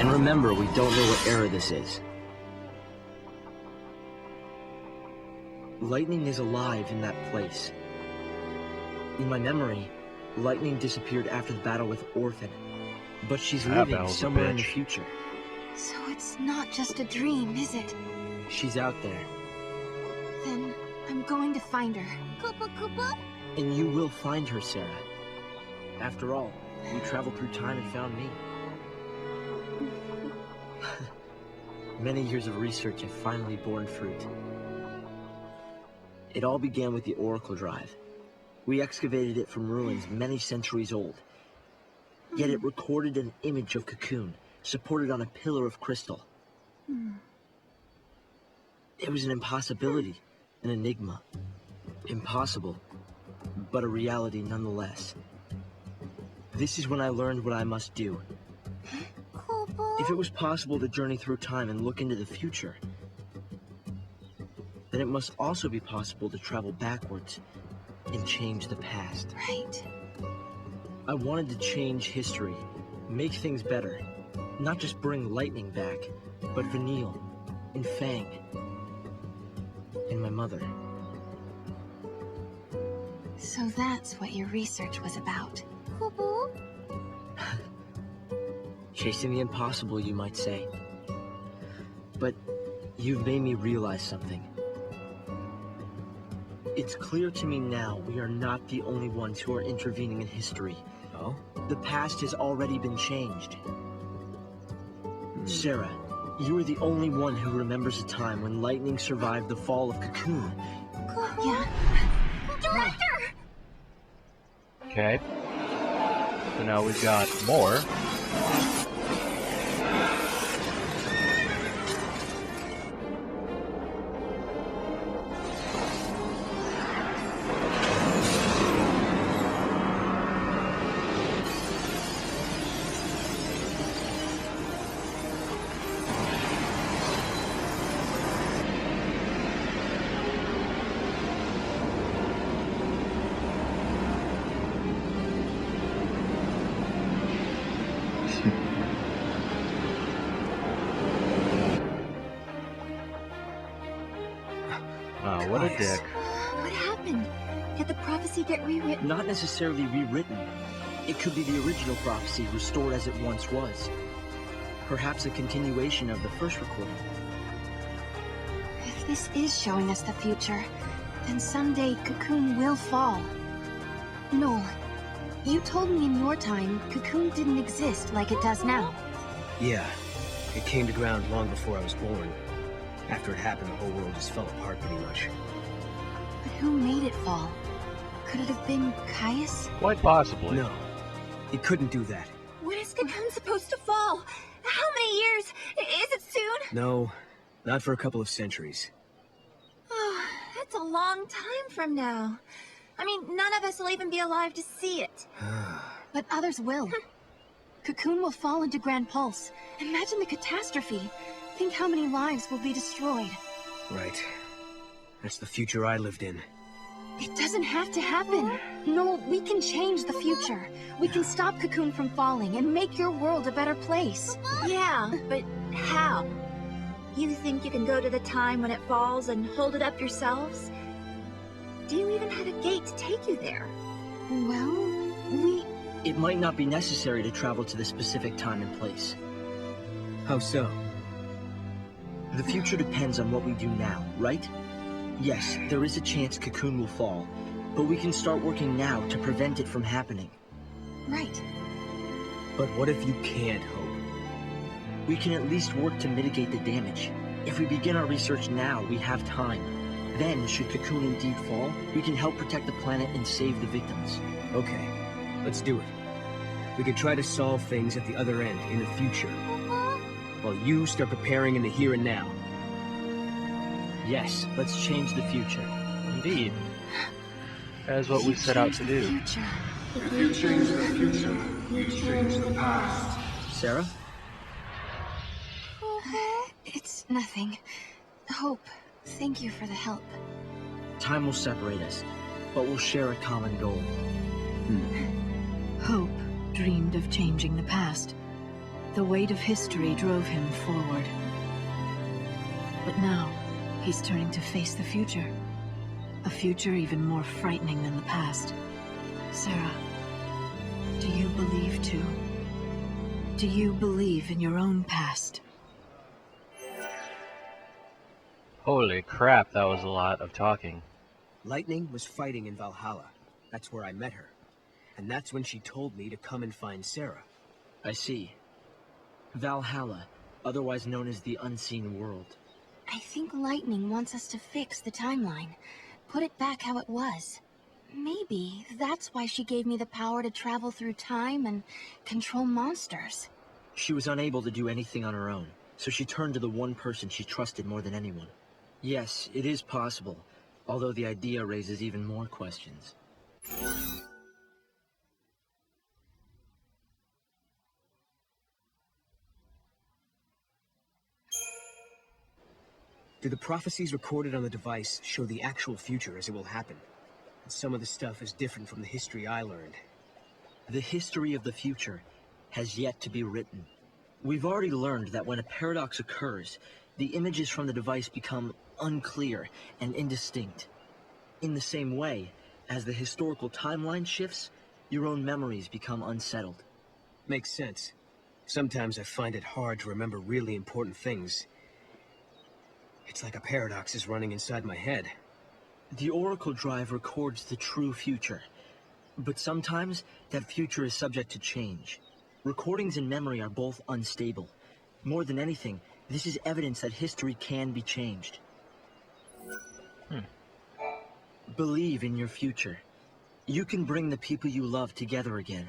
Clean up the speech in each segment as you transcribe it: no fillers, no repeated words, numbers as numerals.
And remember, we don't know what era this is. Lightning is alive in that place. In my memory, Lightning disappeared after the battle with Orphan, but she's living somewhere in the future. So it's not just a dream, is it? She's out there. Then I'm going to find her. Koopa Koopa? And you will find her, Sarah. After all, you traveled through time and found me. Many years of research have finally borne fruit. It all began with the Oracle Drive. We excavated it from ruins many centuries old. Yet it recorded an image of Cocoon, supported on a pillar of crystal. It was an impossibility, an enigma. Impossible, but a reality nonetheless. This is when I learned what I must do. If it was possible to journey through time and look into the future, then it must also be possible to travel backwards and change the past. Right. I wanted to change history, make things better. Not just bring Lightning back, but Vanille, and Fang, and my mother. So that's what your research was about. Chasing the impossible, you might say. But you've made me realize something. It's clear to me now we are not the only ones who are intervening in history. Oh? The past has already been changed. Sarah, you are the only one who remembers a time when Lightning survived the fall of Cocoon. Yeah. Director! Okay. So now we've got more. What a dick. What happened? Did the prophecy get rewritten? Not necessarily rewritten. It could be the original prophecy restored as it once was. Perhaps a continuation of the first recording. If this is showing us the future, then someday Cocoon will fall. Noel, you told me in your time Cocoon didn't exist like it does now. Yeah. It came to ground long before I was born. After it happened, the whole world just fell apart pretty much. But who made it fall? Could it have been Caius? Quite possibly. No. It couldn't do that. When is Cocoon supposed to fall? How many years? Is it soon? No. Not for a couple of centuries. Oh, that's a long time from now. I mean, none of us will even be alive to see it. But others will. Cocoon will fall into Grand Pulse. Imagine the catastrophe. Think how many lives will be destroyed. Right. That's the future I lived in. It doesn't have to happen. No, we can change the future. We can stop Cocoon from falling and make your world a better place. Yeah, but how? You think you can go to the time when it falls and hold it up yourselves? Do you even have a gate to take you there? Well, It might not be necessary to travel to the specific time and place. How so? The future depends on what we do now, right? Yes, there is a chance Cocoon will fall, but we can start working now to prevent it from happening. Right. But what if you can't hope? We can at least work to mitigate the damage. If we begin our research now, we have time. Then, should Cocoon indeed fall, we can help protect the planet and save the victims. Okay, let's do it. We can try to solve things at the other end, in the future. While you start preparing in the here and now. Yes, let's change the future. Indeed. That is what we set out to do. Future. If you change the future, you change the past. Sarah? It's nothing. Hope, thank you for the help. Time will separate us, but we'll share a common goal. Hope dreamed of changing the past. The weight of history drove him forward. But now, he's turning to face the future. A future even more frightening than the past. Sarah, do you believe too? Do you believe in your own past? Holy crap, that was a lot of talking. Lightning was fighting in Valhalla. That's where I met her. And that's when she told me to come and find Sarah. I see. Valhalla, otherwise known as the Unseen World. I think Lightning wants us to fix the timeline. Put it back how it was. Maybe that's why she gave me the power to travel through time and control monsters. She was unable to do anything on her own, so she turned to the one person she trusted more than anyone. Yes, it is possible, although the idea raises even more questions. Do the prophecies recorded on the device show the actual future as it will happen? And some of the stuff is different from the history I learned. The history of the future has yet to be written. We've already learned that when a paradox occurs, the images from the device become unclear and indistinct. In the same way, as the historical timeline shifts, your own memories become unsettled. Makes sense. Sometimes I find it hard to remember really important things. It's like a paradox is running inside my head. The Oracle Drive records the true future, but sometimes that future is subject to change. Recordings and memory are both unstable. More than anything, this is evidence that history can be changed. Believe in your future. You can bring the people you love together again.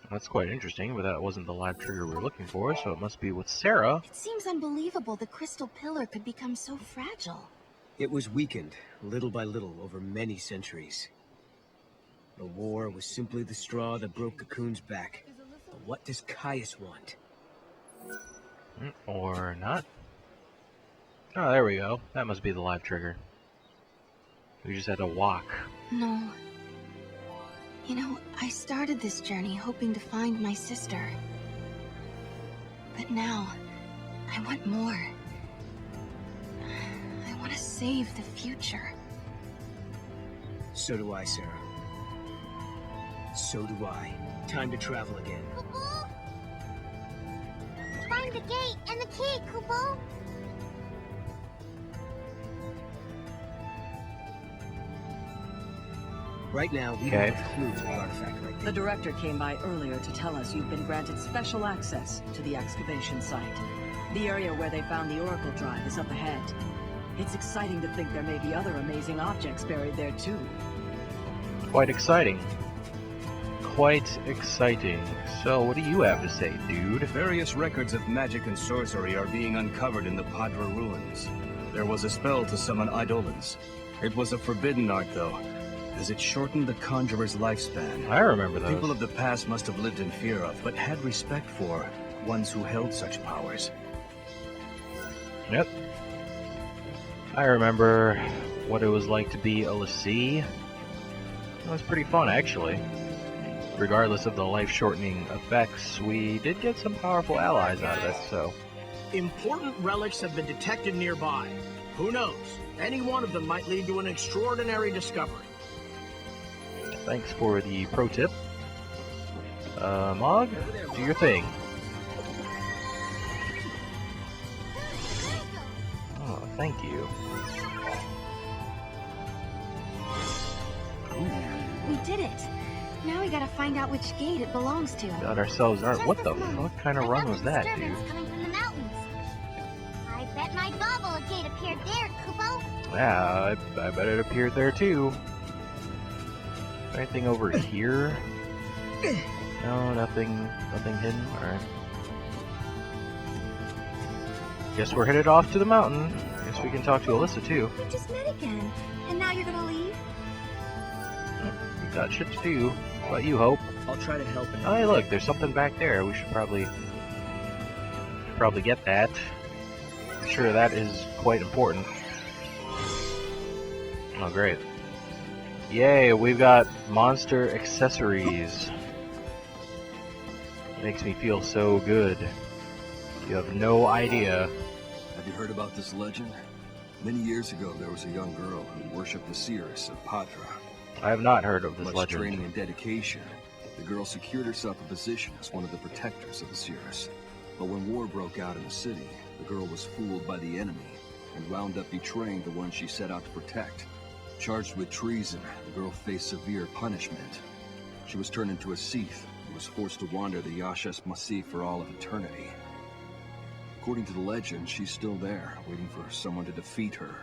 That's quite interesting, but that wasn't the live trigger we were looking for, so it must be with Sarah. It seems unbelievable the crystal pillar could become so fragile. It was weakened, little by little, over many centuries. The war was simply the straw that broke Cocoon's back. But what does Caius want? Or not. Oh, there we go. That must be the live trigger. We just had to walk. No. You know, I started this journey hoping to find my sister. But now, I want more. I want to save the future. So do I, Sarah. So do I. Time to travel again. Kupo? Find the gate and the key, Kupo! Right now, we don't have clues to the artifact right The there. director came by earlier to tell us you've been granted special access to the excavation site. The area where they found the Oracle Drive is up ahead. It's exciting to think there may be other amazing objects buried there too. Quite exciting. Quite exciting. So, what do you have to say, dude? Various records of magic and sorcery are being uncovered in the Padra ruins. There was a spell to summon eidolons. It was a forbidden art, though, as it shortened the conjurer's lifespan. I remember those. People of the past must have lived in fear of, but had respect for, ones who held such powers. Yep. I remember what it was like to be a Lassie. It was pretty fun, actually. Regardless of the life-shortening effects, we did get some powerful allies out of it, so... Important relics have been detected nearby. Who knows? Any one of them might lead to an extraordinary discovery. Thanks for the pro tip. Mog, do your thing. Oh, thank you. We did it. Now we gotta find out which gate it belongs to. Got ourselves our... What the fuck kind of run was that, dude? Coming from the mountains. I bet my gobble a gate appeared there, Kupo. Yeah, I bet it appeared there too. Anything over here? No, nothing hidden. Alright. Guess we're headed off to the mountain. Guess we can talk to Alyssa too. We just met again. And now you're gonna leave? We got shit to do. How about you, Hope? I'll try to help. Oh, hey, look, there's something back there. We should probably get that. I'm sure that is quite important. Oh, great. Yay, we've got monster accessories. Makes me feel so good. You have no idea. Have you heard about this legend? Many years ago, there was a young girl who worshipped the seeress of Padra. I have not heard of this Much legend. training and dedication, the girl secured herself a position as one of the protectors of the seeress. But when war broke out in the city, the girl was fooled by the enemy and wound up betraying the one she set out to protect. Charged with treason, the girl faced severe punishment. She was turned into a Sith and was forced to wander the Yashas Masif for all of eternity. According to the legend, she's still there, waiting for someone to defeat her.